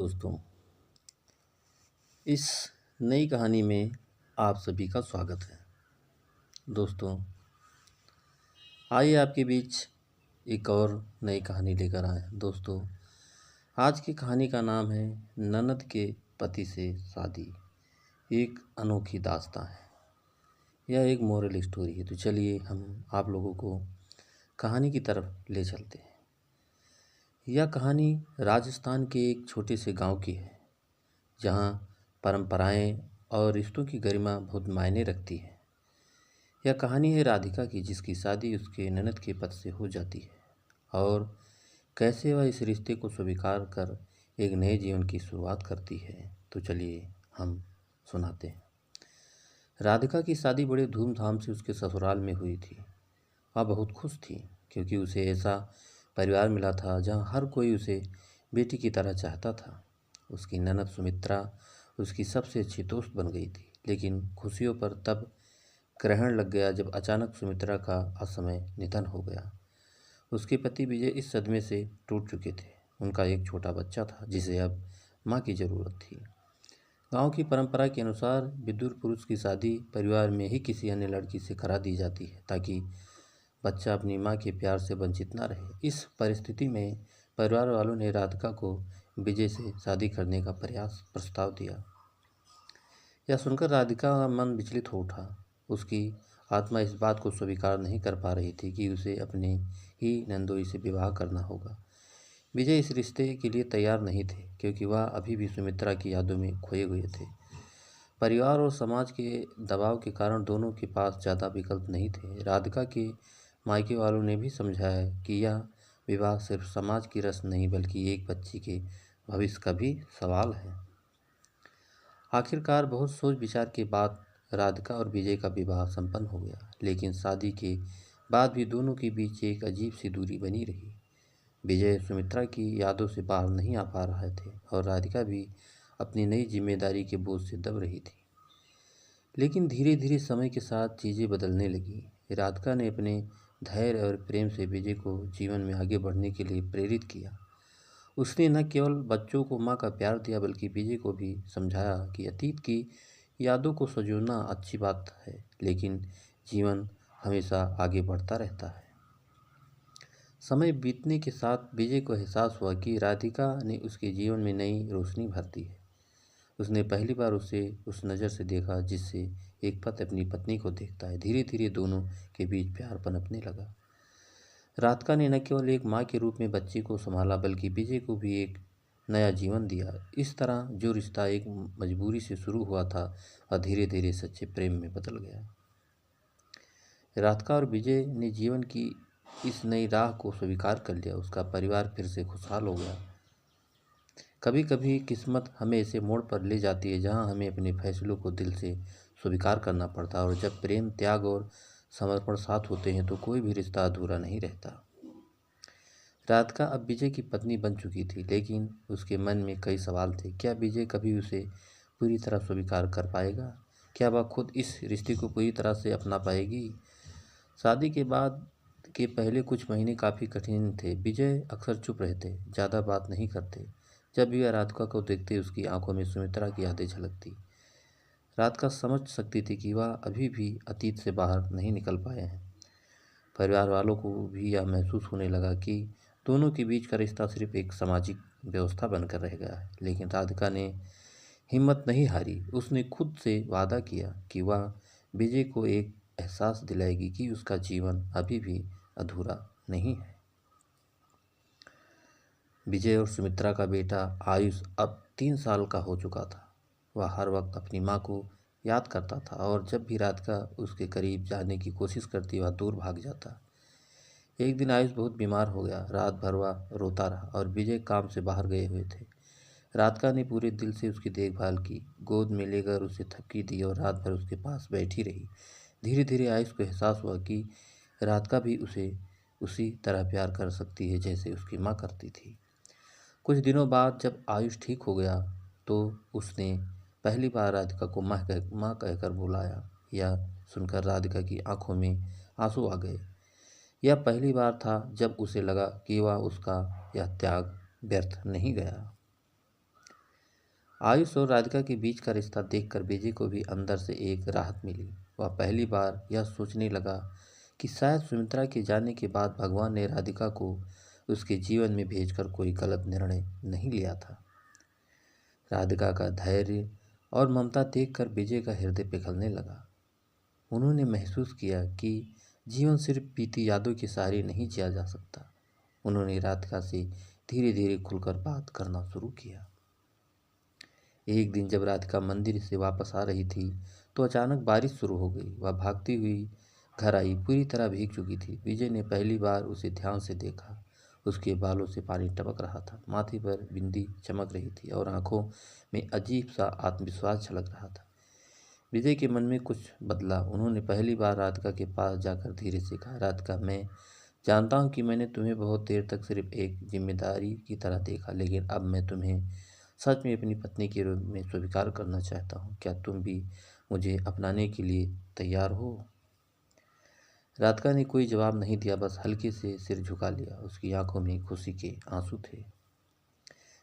दोस्तों, इस नई कहानी में आप सभी का स्वागत है। दोस्तों, आइए आपके बीच एक और नई कहानी लेकर आए। दोस्तों, आज की कहानी का नाम है ननद के पति से शादी, एक अनोखी दास्तां है। यह एक मोरल स्टोरी है। तो चलिए हम आप लोगों को कहानी की तरफ ले चलते हैं। यह कहानी राजस्थान के एक छोटे से गांव की है, जहां परंपराएं और रिश्तों की गरिमा बहुत मायने रखती है। यह कहानी है राधिका की, जिसकी शादी उसके ननद के पति से हो जाती है और कैसे वह इस रिश्ते को स्वीकार कर एक नए जीवन की शुरुआत करती है। तो चलिए हम सुनाते हैं। राधिका की शादी बड़े धूमधाम से उसके ससुराल में हुई थी। वह बहुत खुश थी, क्योंकि उसे ऐसा परिवार मिला था जहां हर कोई उसे बेटी की तरह चाहता था। उसकी ननद सुमित्रा उसकी सबसे अच्छी दोस्त बन गई थी। लेकिन खुशियों पर तब ग्रहण लग गया जब अचानक सुमित्रा का असमय निधन हो गया। उसके पति विजय इस सदमे से टूट चुके थे। उनका एक छोटा बच्चा था जिसे अब माँ की ज़रूरत थी। गांव की परंपरा के अनुसार विदुर पुरुष की शादी परिवार में ही किसी अन्य लड़की से करा दी जाती है, ताकि बच्चा अपनी माँ के प्यार से वंचित न रहे। इस परिस्थिति में परिवार वालों ने राधिका को विजय से शादी करने का प्रस्ताव दिया। यह सुनकर राधिका का मन विचलित हो उठा। उसकी आत्मा इस बात को स्वीकार नहीं कर पा रही थी कि उसे अपने ही नंदोई से विवाह करना होगा। विजय इस रिश्ते के लिए तैयार नहीं थे, क्योंकि वह अभी भी सुमित्रा की यादों में खोए हुए थे। परिवार और समाज के दबाव के कारण दोनों के पास ज़्यादा विकल्प नहीं थे। राधिका के मायके वालों ने भी समझाया कि यह विवाह सिर्फ समाज की रस्म नहीं, बल्कि एक बच्ची के भविष्य का भी सवाल है। आखिरकार बहुत सोच विचार के बाद राधिका और विजय का विवाह संपन्न हो गया। लेकिन शादी के बाद भी दोनों के बीच एक अजीब सी दूरी बनी रही। विजय सुमित्रा की यादों से बाहर नहीं आ पा रहे थे और राधिका भी अपनी नई जिम्मेदारी के बोझ से दब रही थी। लेकिन धीरे धीरे समय के साथ चीज़ें बदलने लगी। राधिका ने अपने धैर्य और प्रेम से विजय को जीवन में आगे बढ़ने के लिए प्रेरित किया। उसने न केवल बच्चों को माँ का प्यार दिया, बल्कि विजय को भी समझाया कि अतीत की यादों को संजोना अच्छी बात है, लेकिन जीवन हमेशा आगे बढ़ता रहता है। समय बीतने के साथ विजय को एहसास हुआ कि राधिका ने उसके जीवन में नई रोशनी भर दी है। उसने पहली बार उसे उस नज़र से देखा जिससे एक पति अपनी पत्नी को देखता है। धीरे धीरे दोनों के बीच प्यार पनपने लगा। राधिका ने न केवल एक माँ के रूप में बच्चे को संभाला, बल्कि विजय को भी एक नया जीवन दिया। इस तरह जो रिश्ता एक मजबूरी से शुरू हुआ था, वह धीरे धीरे सच्चे प्रेम में बदल गया। राधिका और विजय ने जीवन की इस नई राह को स्वीकार कर लिया। उसका परिवार फिर से खुशहाल हो गया। कभी कभी किस्मत हमें ऐसे मोड़ पर ले जाती है जहां हमें अपने फैसलों को दिल से स्वीकार करना पड़ता है, और जब प्रेम, त्याग और समर्पण साथ होते हैं तो कोई भी रिश्ता अधूरा नहीं रहता। राधिका अब विजय की पत्नी बन चुकी थी, लेकिन उसके मन में कई सवाल थे। क्या विजय कभी उसे पूरी तरह स्वीकार कर पाएगा? क्या वह खुद इस रिश्ते को पूरी तरह से अपना पाएगी? शादी के बाद के पहले कुछ महीने काफ़ी कठिन थे। विजय अक्सर चुप रहते, ज़्यादा बात नहीं करते। जब भी वह राधिका को देखते, उसकी आंखों में सुमित्रा की यादें झलकती। राधिका समझ सकती थी कि वह अभी भी अतीत से बाहर नहीं निकल पाए हैं। परिवार वालों को भी यह महसूस होने लगा कि दोनों के बीच का रिश्ता सिर्फ एक सामाजिक व्यवस्था बनकर रह गया है। लेकिन राधिका ने हिम्मत नहीं हारी। उसने खुद से वादा किया कि वह विजय को एक एहसास दिलाएगी कि उसका जीवन अभी भी अधूरा नहीं है। विजय और सुमित्रा का बेटा आयुष अब 3 साल का हो चुका था। वह हर वक्त अपनी माँ को याद करता था, और जब भी राधिका उसके करीब जाने की कोशिश करती, वह दूर भाग जाता। एक दिन आयुष बहुत बीमार हो गया। रात भर वह रोता रहा और विजय काम से बाहर गए हुए थे। राधिका ने पूरे दिल से उसकी देखभाल की, गोद में लेकर उसे थपकी दी और रात भर उसके पास बैठी रही। धीरे धीरे आयुष को एहसास हुआ कि राधिका भी उसे उसी तरह प्यार कर सकती है जैसे उसकी माँ करती थी। कुछ दिनों बाद जब आयुष ठीक हो गया, तो उसने पहली बार राधिका को माँ कहकर बुलाया। यह सुनकर राधिका की आंखों में आंसू आ गए। यह पहली बार था जब उसे लगा कि वह उसका यह त्याग व्यर्थ नहीं गया। आयुष और राधिका के बीच का रिश्ता देखकर विजय को भी अंदर से एक राहत मिली। वह पहली बार यह सोचने लगा कि शायद सुमित्रा के जाने के बाद भगवान ने राधिका को उसके जीवन में भेजकर कोई गलत निर्णय नहीं लिया था। राधिका का धैर्य और ममता देखकर विजय का हृदय पिघलने लगा। उन्होंने महसूस किया कि जीवन सिर्फ बीती यादों के सहारे नहीं जिया जा सकता। उन्होंने राधिका से धीरे धीरे खुलकर बात करना शुरू किया। एक दिन जब राधिका मंदिर से वापस आ रही थी तो अचानक बारिश शुरू हो गई। वह भागती हुई घर आई, पूरी तरह भीग चुकी थी। विजय ने पहली बार उसे ध्यान से देखा। उसके बालों से पानी टपक रहा था, माथे पर बिंदी चमक रही थी और आंखों में अजीब सा आत्मविश्वास झलक रहा था। विजय के मन में कुछ बदला। उन्होंने पहली बार राधिका के पास जाकर धीरे से कहा, राधिका, मैं जानता हूँ कि मैंने तुम्हें बहुत देर तक सिर्फ एक जिम्मेदारी की तरह देखा, लेकिन अब मैं तुम्हें सच में अपनी पत्नी के रूप में स्वीकार करना चाहता हूँ। क्या तुम भी मुझे अपनाने के लिए तैयार हो? राधिका ने कोई जवाब नहीं दिया, बस हल्के से सिर झुका लिया। उसकी आंखों में खुशी के आंसू थे।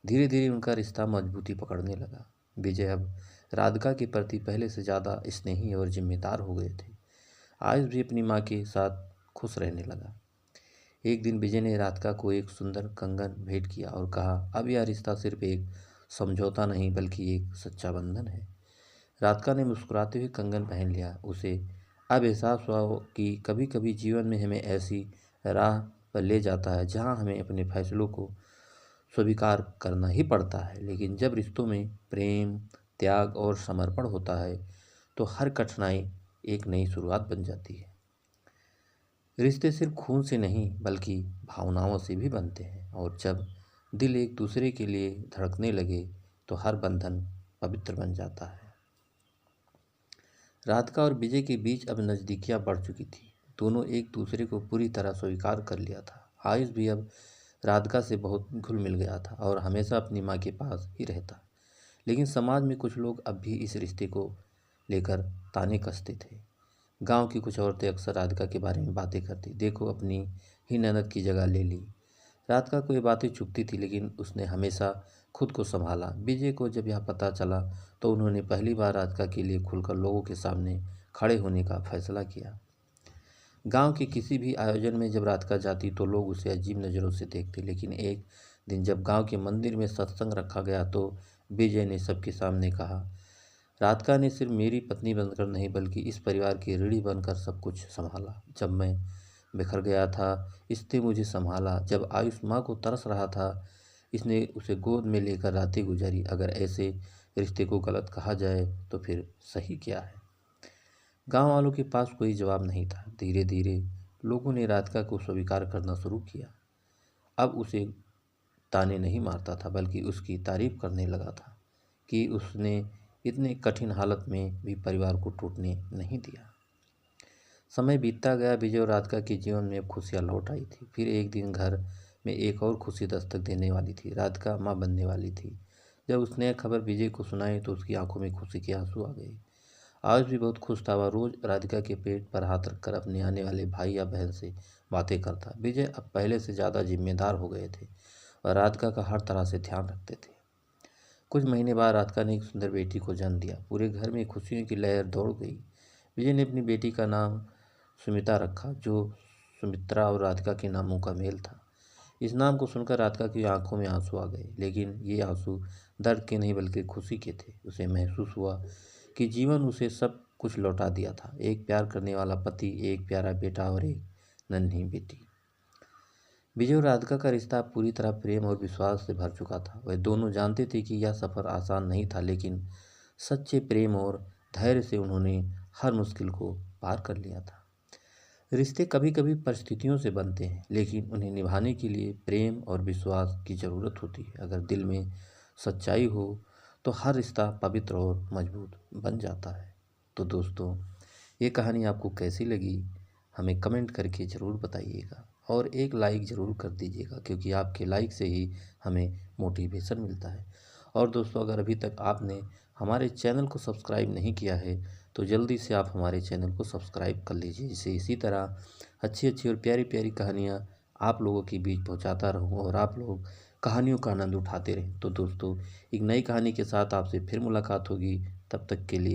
धीरे धीरे उनका रिश्ता मजबूती पकड़ने लगा। विजय अब राधिका के प्रति पहले से ज़्यादा स्नेही और जिम्मेदार हो गए थे। आयुष भी अपनी माँ के साथ खुश रहने लगा। एक दिन विजय ने राधिका को एक सुंदर कंगन भेंट किया और कहा, अब यह रिश्ता सिर्फ एक समझौता नहीं बल्कि एक सच्चा बंधन है। राधिका ने मुस्कुराते हुए कंगन पहन लिया। उसे अब एहसास हुआ कि कभी कभी जीवन में हमें ऐसी राह पर ले जाता है जहाँ हमें अपने फैसलों को स्वीकार करना ही पड़ता है, लेकिन जब रिश्तों में प्रेम, त्याग और समर्पण होता है तो हर कठिनाई एक नई शुरुआत बन जाती है। रिश्ते सिर्फ खून से नहीं बल्कि भावनाओं से भी बनते हैं, और जब दिल एक दूसरे के लिए धड़कने लगे तो हर बंधन पवित्र बन जाता है। राधिका और विजय के बीच अब नज़दीकियाँ बढ़ चुकी थी। दोनों एक दूसरे को पूरी तरह स्वीकार कर लिया था। आयुष भी अब राधिका से बहुत घुल मिल गया था और हमेशा अपनी माँ के पास ही रहता। लेकिन समाज में कुछ लोग अब भी इस रिश्ते को लेकर ताने कसते थे। गांव की कुछ औरतें अक्सर राधिका के बारे में बातें करती, देखो अपनी ही ननद की जगह ले ली। राधिका को ये बातें चुभती थी, लेकिन उसने हमेशा खुद को संभाला। विजय को जब यह पता चला तो उन्होंने पहली बार राधिका के लिए खुलकर लोगों के सामने खड़े होने का फैसला किया। गांव के किसी भी आयोजन में जब राधिका जाती तो लोग उसे अजीब नज़रों से देखते, लेकिन एक दिन जब गांव के मंदिर में सत्संग रखा गया तो विजय ने सबके सामने कहा, राधिका ने सिर्फ मेरी पत्नी बनकर नहीं बल्कि इस परिवार की रीढ़ी बनकर सब कुछ संभाला। जब मैं बिखर गया था इसने मुझे संभाला। जब आयुष माँ को तरस रहा था इसने उसे गोद में लेकर रातें गुजारी। अगर ऐसे रिश्ते को गलत कहा जाए तो फिर सही क्या है? गांव वालों के पास कोई जवाब नहीं था। धीरे धीरे लोगों ने राधिका को स्वीकार करना शुरू किया। अब उसे ताने नहीं मारता था बल्कि उसकी तारीफ करने लगा था कि उसने इतने कठिन हालत में भी परिवार को टूटने नहीं दिया। समय बीतता गया। विजय और राधिका के जीवन में अब खुशियाँ लौट आई थी। फिर एक दिन घर में एक और खुशी दस्तक देने वाली थी। राधिका माँ बनने वाली थी। जब उसने यह खबर विजय को सुनाई तो उसकी आंखों में खुशी के आंसू आ गए। आज भी बहुत खुश था। वह रोज राधिका के पेट पर हाथ रखकर अपने आने वाले भाई या बहन से बातें करता। विजय अब पहले से ज़्यादा जिम्मेदार हो गए थे और राधिका का हर तरह से ध्यान रखते थे। कुछ महीने बाद राधिका ने एक सुंदर बेटी को जन्म दिया। पूरे घर में खुशियों की लहर दौड़ गई। विजय ने अपनी बेटी का नाम सुमिता रखा, जो सुमित्रा और राधिका के नामों का मेल था। इस नाम को सुनकर राधिका की आंखों में आंसू आ गए, लेकिन ये आंसू दर्द के नहीं बल्कि खुशी के थे। उसे महसूस हुआ कि जीवन उसे सब कुछ लौटा दिया था, एक प्यार करने वाला पति, एक प्यारा बेटा और एक नन्ही बेटी। विजय और राधिका का रिश्ता पूरी तरह प्रेम और विश्वास से भर चुका था। वह दोनों जानते थे कि यह सफ़र आसान नहीं था, लेकिन सच्चे प्रेम और धैर्य से उन्होंने हर मुश्किल को पार कर लिया था। रिश्ते कभी कभी परिस्थितियों से बनते हैं, लेकिन उन्हें निभाने के लिए प्रेम और विश्वास की ज़रूरत होती है। अगर दिल में सच्चाई हो तो हर रिश्ता पवित्र और मजबूत बन जाता है। तो दोस्तों, ये कहानी आपको कैसी लगी हमें कमेंट करके ज़रूर बताइएगा और एक लाइक ज़रूर कर दीजिएगा, क्योंकि आपके लाइक से ही हमें मोटिवेशन मिलता है। और दोस्तों, अगर अभी तक आपने हमारे चैनल को सब्सक्राइब नहीं किया है तो जल्दी से आप हमारे चैनल को सब्सक्राइब कर लीजिए, जिससे इसी तरह अच्छी अच्छी और प्यारी प्यारी कहानियाँ आप लोगों के बीच पहुँचाता रहूँ और आप लोग कहानियों का आनंद उठाते रहें। तो दोस्तों, एक नई कहानी के साथ आपसे फिर मुलाकात होगी। तब तक के लिए